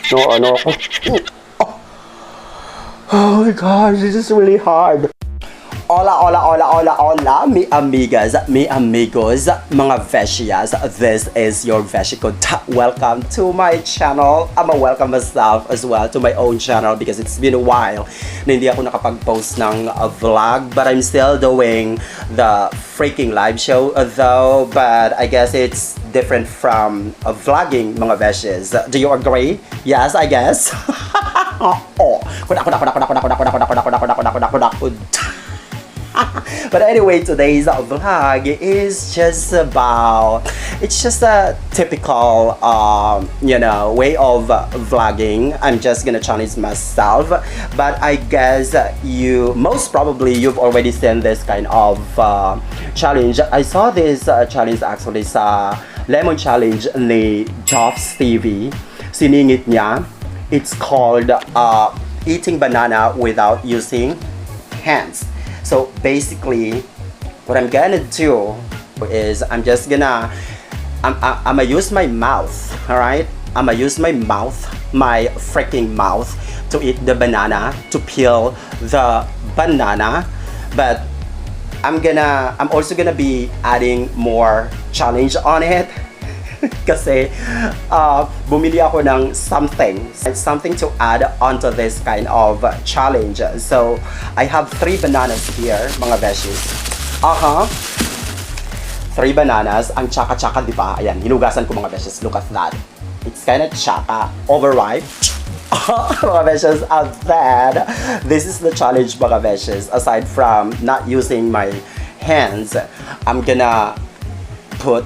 No, ano ako. Oh my gosh, this is really hard. Hola, hola, hola, hola, hola, mi amigas, mi amigos, mga Veshies. This is your Veshiko. Welcome to my channel. I'ma welcome myself as well to my own channel because it's been a while na hindi ako nakapag-post ng vlog, but I'm still doing the freaking live show though, but I guess it's different from vlogging, mga Veshies. Do you agree? Yes, I guess. Oh. But anyway, today's vlog is just about, it's just a typical way of vlogging. I'm just gonna challenge myself, but I guess most probably you've already seen this kind of challenge. I saw this challenge actually sa Lemon Challenge ni Joff's TV. Siningit niya. It's called eating banana without using hands. So basically, what I'm gonna do is I'm gonna use my mouth, alright? I'm gonna use my mouth, my freaking mouth, to eat the banana, to peel the banana. But I'm also gonna be adding more challenge on it. Kasi bumili ako ng something to add onto this kind of challenge. So I have 3 bananas here, mga Veshies. 3 bananas. Ang tsaka-tsaka, di ba? Ayan, hinugasan ko, mga Veshies. Look at that. It's kind of tsaka, overripe. Mga Veshies, and then this is the challenge, mga Veshies. Aside from not using my hands, I'm gonna put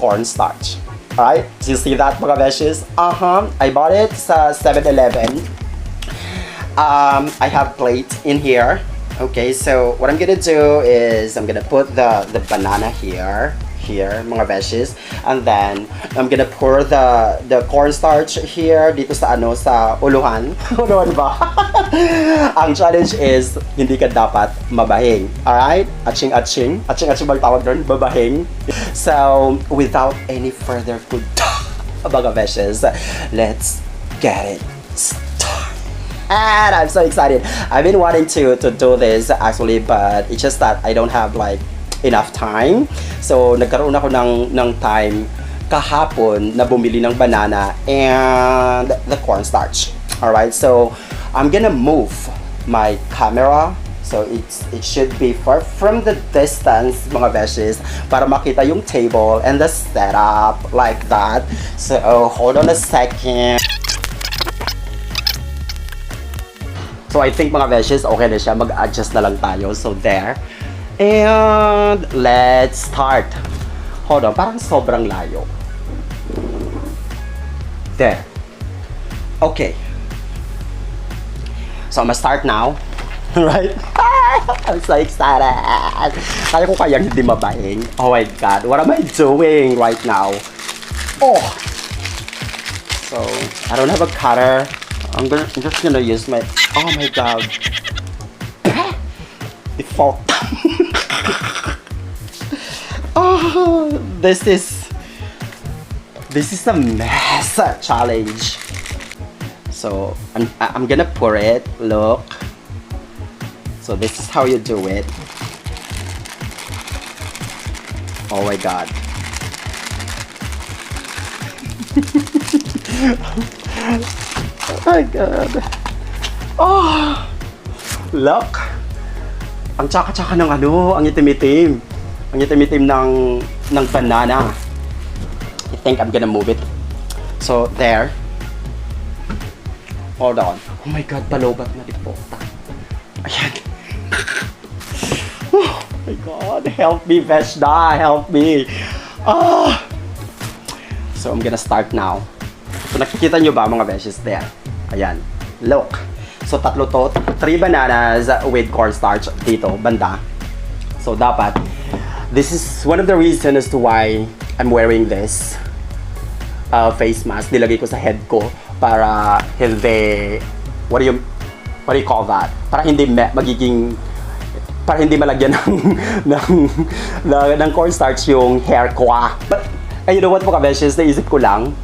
cornstarch. Alright, do you see that, mga Veshies? I bought it sa 7-Eleven. I have plate in here. Okay, so what I'm gonna do is I'm gonna put the banana here, mga Veshies, and then I'm gonna pour the cornstarch here dito sa sa uluhan. Uluhan ba? Ang challenge is hindi ka dapat mabahing. Alright? Atching bang tawag doon? Babahing. So without any further mga Veshies, let's get it started. And I'm so excited. I've been wanting to do this actually, but it's just that I don't have like enough time. So nagkaroon ako ng time kahapon na bumili ng banana and the cornstarch. Alright, so I'm gonna move my camera so it should be far from the distance, mga Veshies, para makita yung table and the setup like that. So hold on a second. So I think, mga Veshies, okay na siya. Mag-adjust na lang tayo. So there. And let's start. Hold on, parang sobrang layo. There. Okay. So I'm gonna start now. Right? I'm so excited. Kaya ko kayang hindi mabaing. Oh my God. What am I doing right now? Oh. So, I don't have a cutter. I'm just gonna use my... Oh my God. Default. Oh, this is a mess challenge. So I'm gonna pour it. Look. So this is how you do it. Oh my God. Oh my God. Oh, look. Ang tsaka-tsaka ng ang itim-itim. Ang itim-itim ng banana. I think I'm gonna move it. So, there. Hold on. Oh my God, palobat na dipota. Ayan. Oh my God, help me, Veshda, help me. So, I'm gonna start now. So, nakikita nyo ba, mga Veshies? There. Ayan. Look. So, 3 bananas with cornstarch dito, banda. So, dapat, this is one of the reasons as to why I'm wearing this face mask. Nilagay ko sa head ko para hindi, what do you call that? Para hindi malagyan ng cornstarch yung hair ko. But, you know what, mga Veshies, naisip ko lang,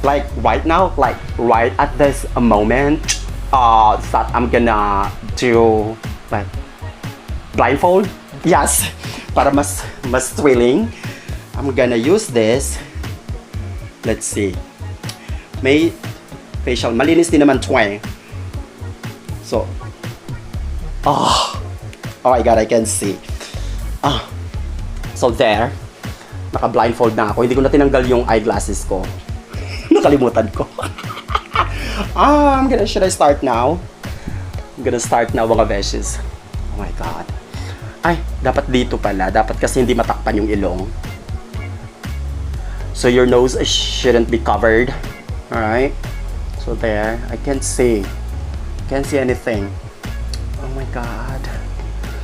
like right now, like right at this moment, that I'm gonna do like blindfold. Yes, para mas thrilling. I'm gonna use this. Let's see. May facial. Malinis din naman twang. So, oh my god, I can see. So there. Naka-blindfold na ako. Hindi ko na tinanggal yung eyeglasses ko. Nakalimutan ko. Should I start now? I'm gonna start now, mga Veshies. Oh my god. Ay, dapat dito pala. Dapat kasi hindi matakpan yung ilong. So your nose shouldn't be covered. Alright? So there. I can't see. Can't see anything. Oh my god.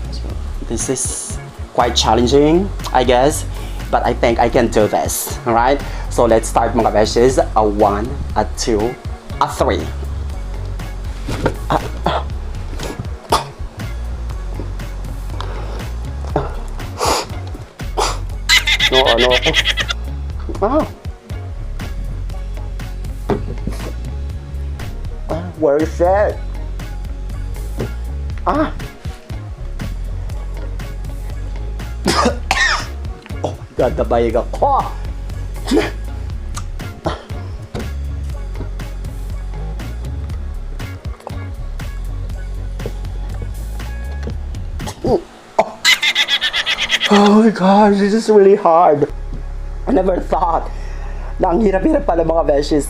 So this is quite challenging, I guess. But I think I can do this. Alright? So let's start, mga Veshies. A 1, a 2, a 3. Where is it? Oh my god, nabayag ako. Oh my gosh, this is really hard. I never thought na ang hirap-hirap pala, mga Veshies.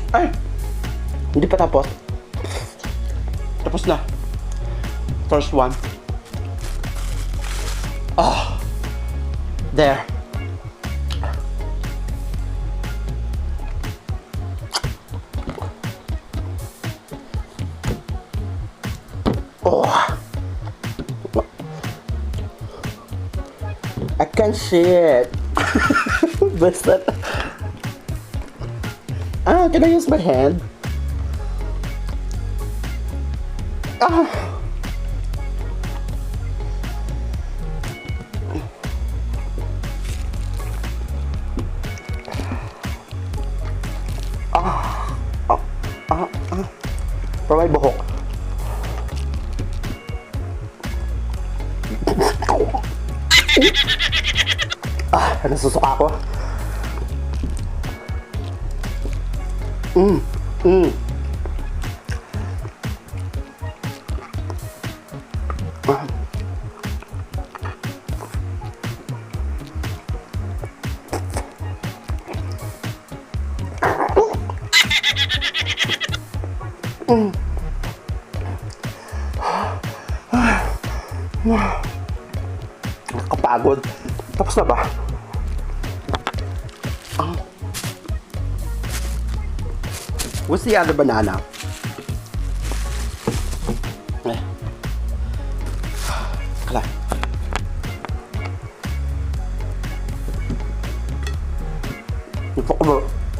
Ay, hindi pa tapos. Tapos na. First one. There. I can't see it. Basta. Can I use my hand? Pero may buhok. Nasusuka ako. Nakakapagod. Tapos na ba? What's the other banana? Kala.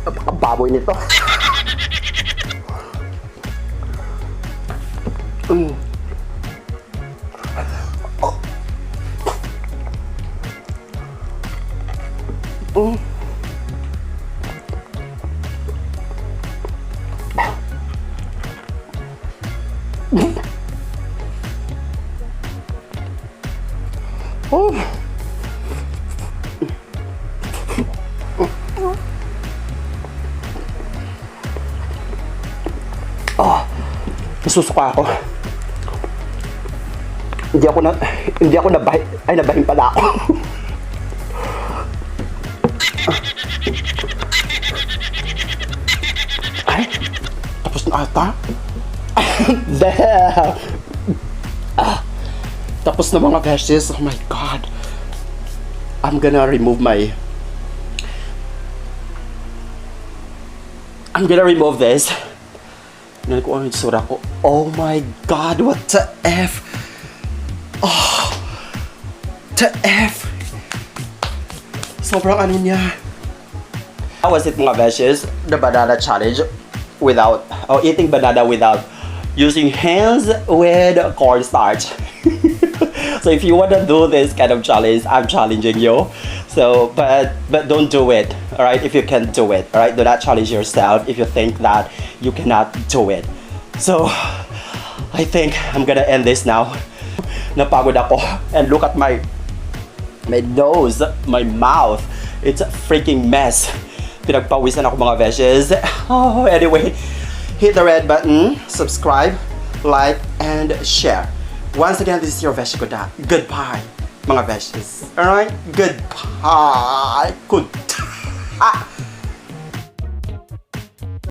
Napakababoy nito. Nasusuka ako. Hindi ako nabahin. Ay, nabahin pala ako. Ay, tapos na ata. There. Tapos na mga Veshies. Oh my God. I'm gonna remove this. Tingnan ko ang itsura ko. Oh my God, what the F? Oh, the F. Sobrang ano niya. How was it mga Veshies? The banana challenge eating banana without using hands with cornstarch. So if you want to do this kind of challenge, I'm challenging you. So, but don't do it, all right? If you can't do it, all right? Do not challenge yourself if you think that you cannot do it. So, I think I'm gonna end this now. Napagod ako. And look at my nose, my mouth. It's a freaking mess. Pinagpawisan ako mga Veshies. Oh, anyway, hit the red button, subscribe, like, and share. Once again, this is your Veshi Goda. Goodbye, mga Veshies. Alright? Goodbye. Good.